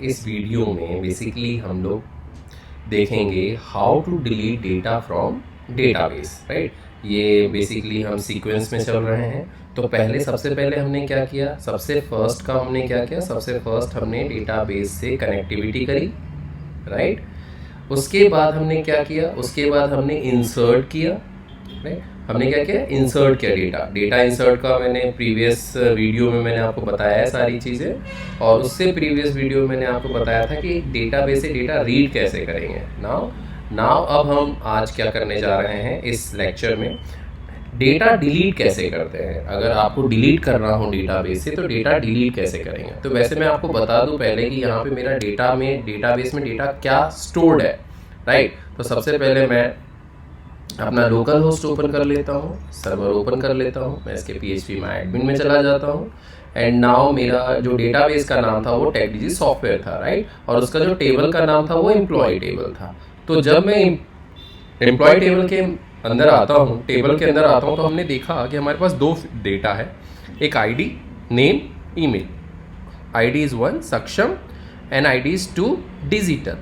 इस वीडियो में बेसिकली हम लोग देखेंगे how to delete data from database, right. ये बेसिकली हम सीक्वेंस में चल रहे हैं। तो पहले सबसे पहले हमने क्या किया, सबसे फर्स्ट का हमने क्या किया, सबसे फर्स्ट हमने डेटाबेस से कनेक्टिविटी करी, राइट। उसके बाद हमने क्या किया, उसके बाद हमने इंसर्ट किया, राइट। हमने क्या किया, इंसर्ट किया डेटा। डेटा इंसर्ट का मैंने प्रीवियस वीडियो में मैंने आपको बताया है सारी चीज़ें, और उससे प्रीवियस वीडियो में मैंने आपको बताया था कि डेटाबेस से डेटा रीड कैसे करेंगे। नाउ नाउ अब हम आज क्या करने जा रहे हैं इस लेक्चर में, डेटा डिलीट कैसे करते हैं। अगर आपको डिलीट करना हो डेटाबेस से तो डेटा डिलीट कैसे करेंगे। तो वैसे मैं आपको बता दूं पहले कि यहाँ पे मेरा डेटाबेस में डेटा क्या स्टोर्ड है, राइट। तो सबसे पहले मैं अपना लोकल होस्ट ओपन कर लेता हूँ, सर्वर ओपन कर लेता हूँ, मैं इसके PHP माय एडमिन में चला जाता हूँ। एंड नाउ मेरा जो डेटाबेस का नाम था वो टेकडीजी सॉफ्टवेयर था, राइट। और उसका जो टेबल का नाम था वो एम्प्लॉय टेबल था। तो जब मैं एम्प्लॉय टेबल के अंदर आता हूँ, टेबल के अंदर आता हूँ, तो हमने देखा कि हमारे पास दो डेटा है, एक ID, name, email. ID is 1 सक्षम एंड आईडी इज 2 डिजिटल।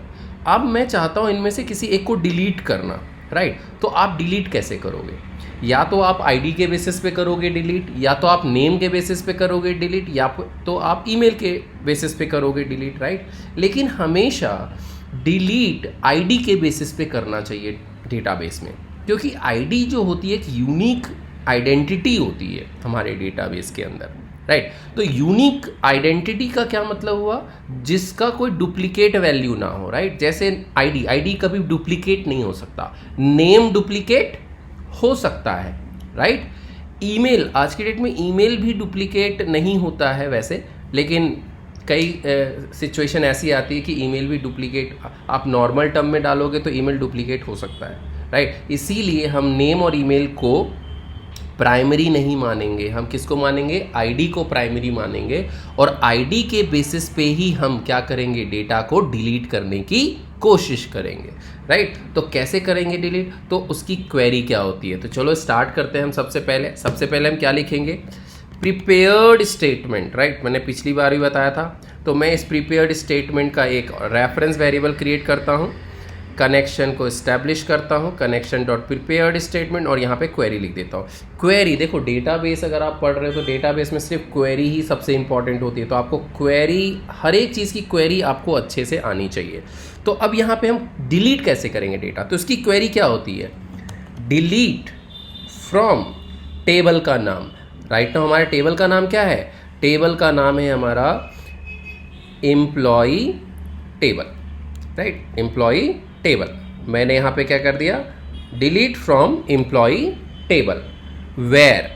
अब मैं चाहता हूँ इनमें से किसी एक को डिलीट करना, राइट। तो आप डिलीट कैसे करोगे, या तो आप आईडी के बेसिस पे करोगे डिलीट, या तो आप नेम के बेसिस पे करोगे डिलीट, या तो आप ईमेल के बेसिस पे करोगे डिलीट, राइट। लेकिन हमेशा डिलीट आईडी के बेसिस पे करना चाहिए डेटाबेस में, क्योंकि आईडी जो होती है एक यूनिक आइडेंटिटी होती है हमारे डेटाबेस के अंदर, राइट। तो यूनिक आइडेंटिटी का क्या मतलब हुआ, जिसका कोई डुप्लीकेट वैल्यू ना हो, राइट। जैसे आईडी कभी डुप्लीकेट नहीं हो सकता, नेम डुप्लीकेट हो सकता है, राइट। ईमेल, आज की डेट में ईमेल भी डुप्लीकेट नहीं होता है वैसे, लेकिन कई सिचुएशन ऐसी आती है कि ईमेल भी डुप्लीकेट, आप नॉर्मल टर्म में डालोगे तो ईमेल डुप्लीकेट हो सकता है, राइट। इसीलिए हम नेम और ईमेल को प्राइमरी नहीं मानेंगे, हम किसको मानेंगे, आईडी को प्राइमरी मानेंगे। और आईडी के बेसिस पे ही हम क्या करेंगे, डेटा को डिलीट करने की कोशिश करेंगे, राइट। तो कैसे करेंगे डिलीट, तो उसकी क्वेरी क्या होती है। तो चलो स्टार्ट करते हैं हम। सबसे पहले हम क्या लिखेंगे, प्रिपेयर्ड स्टेटमेंट, राइट। मैंने पिछली बार भी बताया था। तो मैं इस प्रिपेयर्ड स्टेटमेंट का एक रेफरेंस वेरिएबल क्रिएट करता हूँ, कनेक्शन को इस्टेब्लिश करता हूँ, कनेक्शन डॉट प्रिपेयर्ड स्टेटमेंट, और यहाँ पे क्वेरी लिख देता हूँ। क्वेरी, देखो डेटाबेस अगर आप पढ़ रहे हो तो डेटाबेस में सिर्फ क्वेरी ही सबसे इंपॉर्टेंट होती है। तो आपको क्वेरी, हर एक चीज़ की क्वेरी आपको अच्छे से आनी चाहिए। तो अब यहाँ पे हम डिलीट कैसे करेंगे डेटा, तो इसकी क्वेरी क्या होती है, डिलीट फ्रॉम टेबल का नाम, राइट। नाउ हमारे टेबल का नाम क्या है, टेबल का नाम है हमारा employee table, right, employee table. मैंने यहाँ पे क्या कर दिया, delete from employee table, where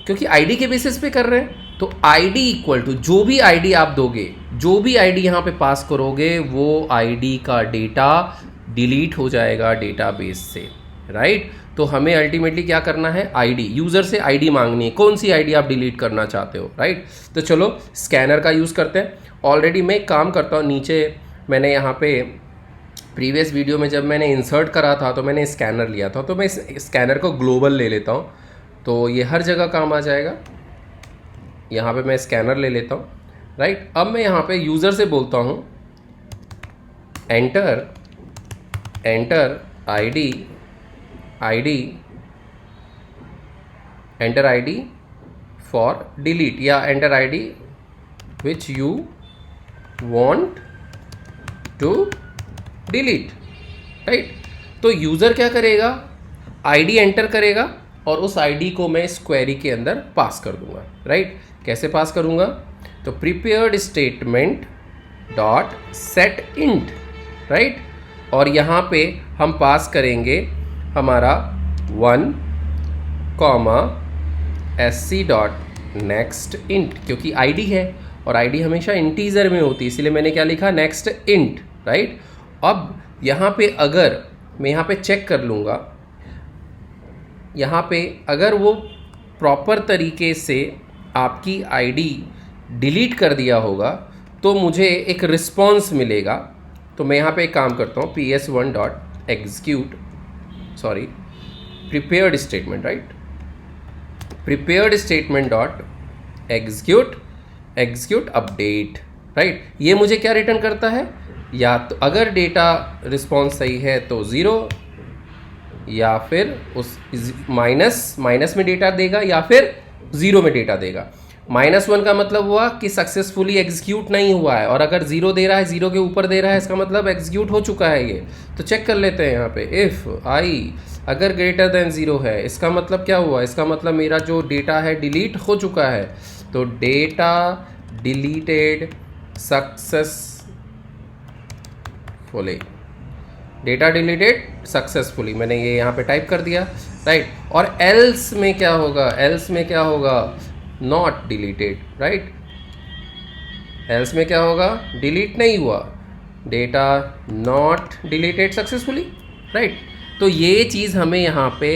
क्योंकि आईडी के बेसिस पे कर रहे हैं, तो आईडी इक्वल टू जो भी आईडी आप दोगे, जो भी आईडी यहाँ पे पास करोगे, वो आईडी का डेटा डिलीट हो जाएगा डेटाबेस से, राइट। तो हमें अल्टीमेटली क्या करना है, आईडी, यूज़र से आईडी मांगनी है, कौन सी आईडी आप डिलीट करना चाहते हो, राइट। तो चलो स्कैनर का यूज़ करते हैं। ऑलरेडी मैं एक काम करता हूँ, नीचे मैंने यहाँ पे प्रीवियस वीडियो में जब मैंने इंसर्ट करा था तो मैंने स्कैनर लिया था, तो मैं इस स्कैनर को ग्लोबल ले लेता हूँ, तो ये हर जगह काम आ जाएगा। यहाँ पे मैं स्कैनर ले लेता हूँ, राइट। अब मैं यहाँ पे यूज़र से बोलता हूँ enter ID enter ID for delete, या enter ID which you want to delete, right. तो यूज़र क्या करेगा, आईडी एंटर करेगा, और उस आईडी को मैं इस क्वेरी के अंदर पास कर दूंगा, राइट। कैसे पास करूंगा, तो prepared statement dot set int, right. और यहाँ पे हम पास करेंगे हमारा 1 SC डॉट नेक्स्ट इंट, क्योंकि आईडी है और आईडी हमेशा इंटीजर में होती है, इसलिए मैंने क्या लिखा, नेक्स्ट इंट, राइट। अब यहाँ पे अगर मैं यहाँ पे चेक कर लूँगा, यहाँ पे अगर वो प्रॉपर तरीके से आपकी आईडी डिलीट कर दिया होगा तो मुझे एक रिस्पॉन्स मिलेगा। तो मैं यहाँ पे एक काम करता हूँ, PS1 dot execute, sorry, prepared statement, right, prepared statement dot execute execute update, right. ये मुझे क्या रिटर्न करता है, या तो अगर डेटा रिस्पॉन्स सही है तो 0, या फिर उस माइनस में डेटा देगा, या फिर 0 में डेटा देगा। -1 का मतलब हुआ कि सक्सेसफुली एग्जीक्यूट नहीं हुआ है, और अगर 0 दे रहा है, 0 के ऊपर दे रहा है, इसका मतलब एग्जीक्यूट हो चुका है ये। तो चेक कर लेते हैं यहाँ पे, इफ़ आई अगर ग्रेटर देन 0 है, इसका मतलब क्या हुआ, इसका मतलब मेरा जो डेटा है डिलीट हो चुका है। तो data deleted successfully, data deleted successfully, मैंने ये यहाँ पे टाइप कर दिया, राइट। और एल्स में क्या होगा, एल्स में क्या होगा, नॉट डिलीटेड, राइट। एल्स में क्या होगा, डिलीट नहीं हुआ, data not deleted successfully, right. तो ये चीज़ हमें यहाँ पे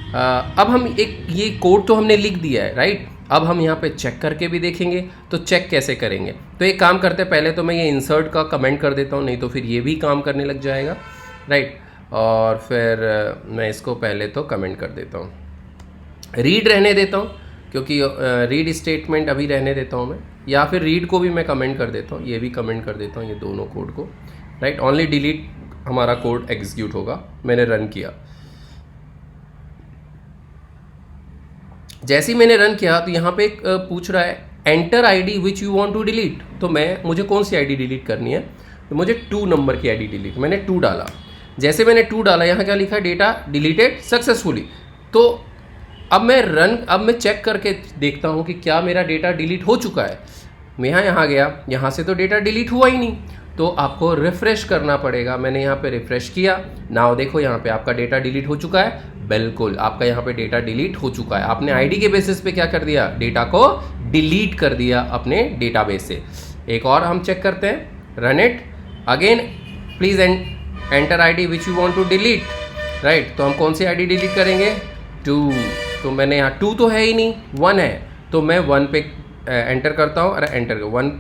अब हम ये कोड तो हमने लिख दिया है, राइट। अब हम यहाँ पे चेक करके भी देखेंगे। तो चेक कैसे करेंगे, तो एक काम करते हैं, पहले तो मैं ये इंसर्ट का कमेंट कर देता हूँ, नहीं तो फिर ये भी काम करने लग जाएगा, राइट। और फिर मैं इसको पहले तो कमेंट कर देता हूँ, रीड रहने देता हूँ, क्योंकि रीड स्टेटमेंट अभी रहने देता हूँ मैं, या फिर रीड को भी मैं कमेंट कर देता हूँ, ये भी कमेंट कर देता हूँ, ये दोनों कोड को, राइट। ओनली डिलीट हमारा कोड एग्जीक्यूट होगा। मैंने रन किया, जैसे ही मैंने रन किया तो यहाँ पे एक पूछ रहा है enter ID which you want to delete. तो मुझे कौन सी आईडी डिलीट करनी है, तो मुझे 2 नंबर की आईडी डिलीट, मैंने 2 डाला। जैसे मैंने 2 डाला, यहाँ क्या लिखा है, डेटा डिलीटेड सक्सेसफुली। तो अब मैं चेक करके देखता हूँ कि क्या मेरा डेटा डिलीट हो चुका है। मैं यहाँ गया, यहाँ से तो डेटा डिलीट हुआ ही नहीं, तो आपको रिफ़्रेश करना पड़ेगा। मैंने यहाँ पे रिफ़्रेश किया, नाउ देखो यहाँ पे आपका डेटा डिलीट हो चुका है, बिल्कुल आपका यहाँ पे डेटा डिलीट हो चुका है। आपने आईडी के बेसिस पे क्या कर दिया, डेटा को डिलीट कर दिया अपने डेटाबेस से। एक और हम चेक करते हैं, run it again, please enter ID which you want to delete, right. तो हम कौन सी आईडी डिलीट करेंगे, 2। तो मैंने यहाँ 2 तो है ही नहीं, 1 है, तो मैं 1 पे एंटर करता हूँ, अरे enter 1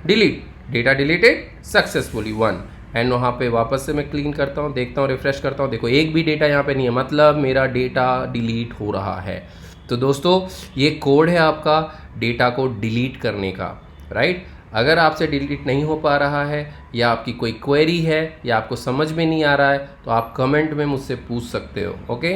delete, data deleted successfully 1। And वहाँ पे वापस से मैं क्लीन करता हूँ, देखता हूँ, रिफ्रेश करता हूँ, देखो एक भी डेटा यहाँ पे नहीं है, मतलब मेरा डेटा डिलीट हो रहा है। तो दोस्तों ये कोड है आपका डेटा को डिलीट करने का, राइट। अगर आपसे डिलीट नहीं हो पा रहा है, या आपकी कोई क्वेरी है, या आपको समझ में नहीं आ रहा है, तो आप कमेंट में मुझसे पूछ सकते हो, ओके।